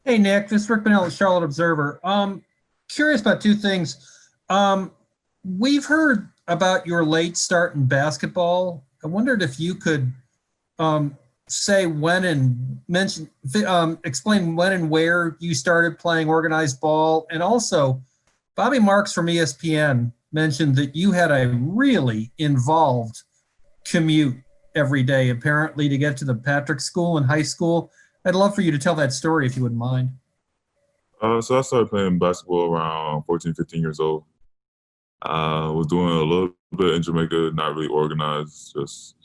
Hey, Nick, this is Rick Bennell at Charlotte Observer. Curious about two things. We've heard about your late start in basketball. I wondered if you could um, say when and explain when and where you started playing organized ball. And also, Bobby Marks from ESPN mentioned that you had a really involved commute every day, apparently, to get to the Patrick School in high school. I'd love for you to tell that story if you wouldn't mind. So I started playing basketball around 14, 15 years old. I was doing a little bit in Jamaica, not really organized, just,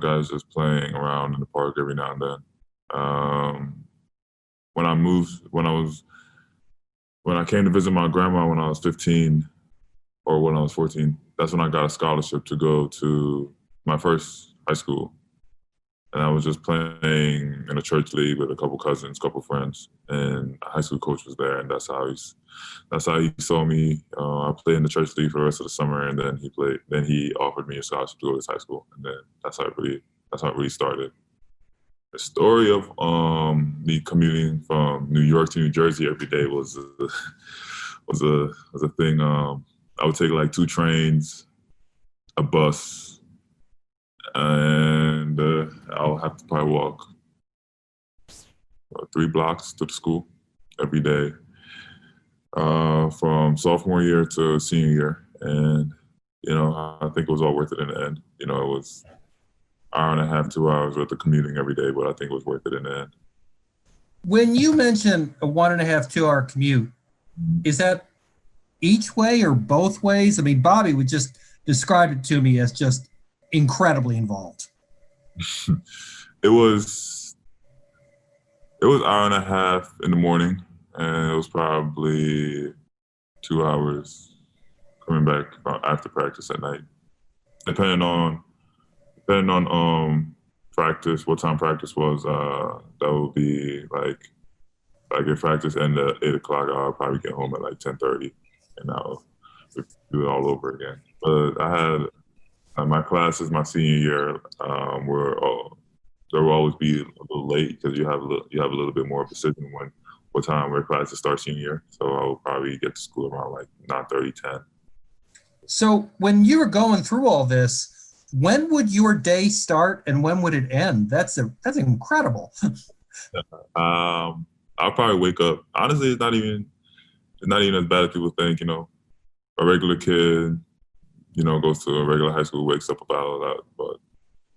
guys just playing around in the park every now and then. When I moved, when I came to visit my grandma when I was 15 or when I was 14, that's when I got a scholarship to go to my first high school. And I was just playing in a church league with a couple cousins, couple friends, and a high school coach was there, and that's how he saw me. I played in the church league for the rest of the summer, and then he offered me a scholarship to go to his high school, and then that's how it really started. The story of me commuting from New York to New Jersey every day was a thing. I would take like 2 trains, a bus, and I'll have to probably walk 3 blocks to the school every day from sophomore year to senior year. And, I think it was all worth it in the end. It was an hour and a half, 2 hours worth of commuting every day, but I think it was worth it in the end. When you mention a 1.5, 2-hour commute, is that each way or both ways? I mean, Bobby would just describe it to me as just incredibly involved. It was an hour and a half in the morning, and it was probably 2 hours coming back after practice at night, depending on practice, what time practice was. That would be like if practice ended at 8 o'clock, I'll probably get home at like 10:30, and I'll do it all over again. But I had my classes my senior year there will always be a little late because you have a little bit more of a decision what time where classes start senior year. So I will probably get to school around like 9:30, 10. So when you were going through all this, when would your day start and when would it end? That's incredible. I'll probably wake up. Honestly, it's not even as bad as people think. A regular kid, goes to a regular high school, wakes up about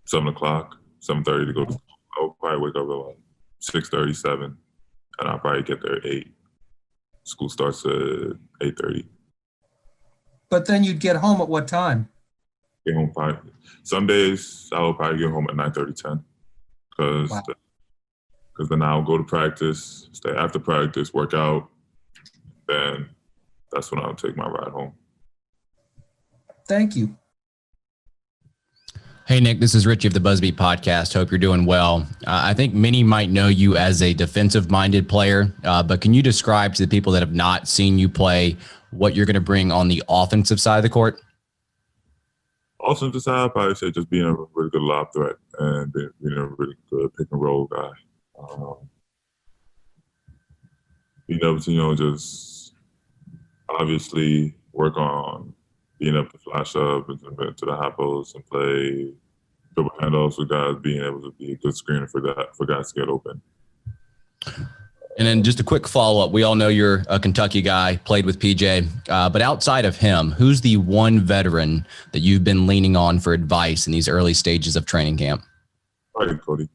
7 o'clock, 7:30 to go to school. I'll probably wake up at like 6:30, 7, and I'll probably get there at 8. School starts at 8:30. But then you'd get home at what time? Get home probably. Some days I will probably get home at 9:30, 10, because then I'll go to practice, stay after practice, work out, then that's when I'll take my ride home. Thank you. Hey, Nick, this is Richie of the Busby Podcast. Hope you're doing well. I think many might know you as a defensive-minded player, but can you describe to the people that have not seen you play what you're going to bring on the offensive side of the court? Offensive side, I'd probably say just being a really good lob threat and being a really good pick-and-roll guy. Being able to, just obviously work on being able to flash up into the high post and play dribble handoffs with guys, being able to be a good screener for guys to get open. And then just a quick follow-up. We all know you're a Kentucky guy, played with PJ, but outside of him, who's the one veteran that you've been leaning on for advice in these early stages of training camp? Probably Cody.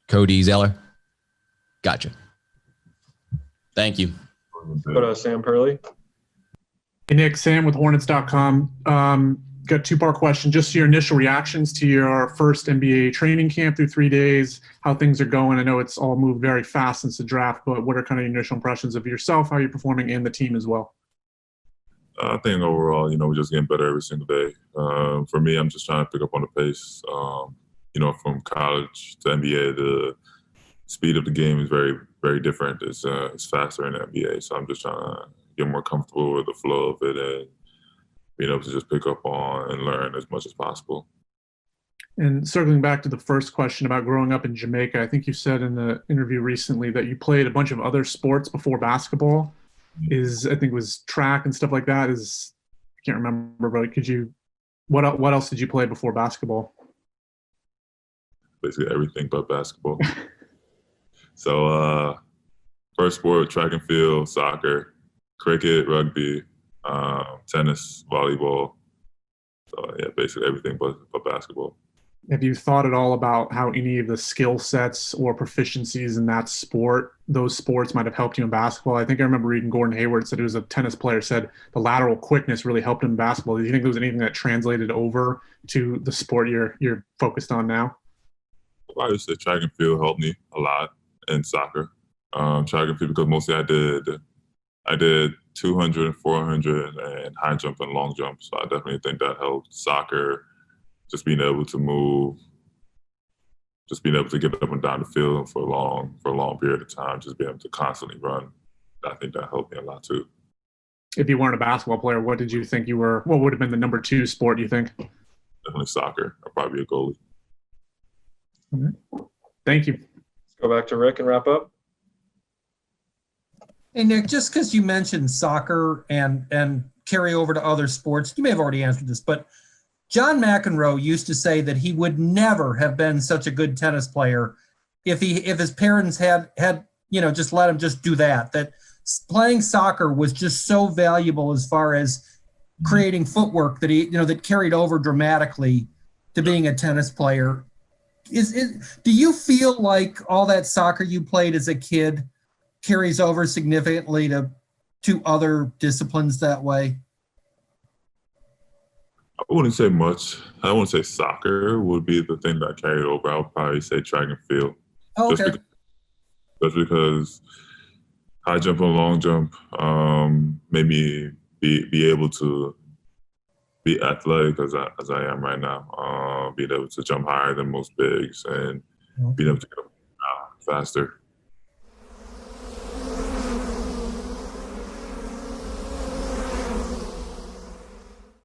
Cody Zeller? Gotcha. Thank you. Go to Sam Purley. Hey, Nick, Sam with Hornets.com. Got a 2-part question. Just your initial reactions to your first NBA training camp through 3 days, how things are going. I know it's all moved very fast since the draft, but what are kind of your initial impressions of yourself, how you're performing, and the team as well? I think overall, we're just getting better every single day. For me, I'm just trying to pick up on the pace. From college to NBA, the speed of the game is very, very different. It's faster in the NBA, so I'm just trying to get more comfortable with the flow of it and being able to just pick up on and learn as much as possible. And circling back to the first question about growing up in Jamaica, I think you said in the interview recently that you played a bunch of other sports before basketball. I think it was track and stuff like that. I can't remember, but what else did you play before basketball? Basically everything but basketball. So first sport, track and field, soccer, cricket, rugby, tennis, volleyball. So yeah, basically everything but basketball. Have you thought at all about how any of the skill sets or proficiencies in those sports might have helped you in basketball? I think I remember reading Gordon Hayward said, it was a tennis player, said the lateral quickness really helped him in basketball. Do you think there was anything that translated over to the sport you're focused on now? I would say track and field helped me a lot in soccer. Track and field because mostly I did 200, 400, and high jump and long jump. So I definitely think that helped. Soccer, just being able to move, just being able to get up and down the field for a long period of time, just being able to constantly run. I think that helped me a lot too. If you weren't a basketball player, what did you think what would have been the number 2 sport, you think? Definitely soccer. I'd probably be a goalie. Mm-hmm. Thank you. Let's go back to Rick and wrap up. Hey, Nick, just because you mentioned soccer and carry over to other sports, you may have already answered this, but John McEnroe used to say that he would never have been such a good tennis player if his parents had just let him just do that playing soccer was just so valuable as far as creating footwork that that carried over dramatically to being a tennis player. Do you feel like all that soccer you played as a kid carries over significantly to other disciplines that way? I wouldn't say much. I wouldn't say soccer would be the thing that carried over. I would probably say track and field. Oh, okay. Just because high jump and long jump made me be able to be athletic as I am right now. Being able to jump higher than most bigs and being able to get up faster.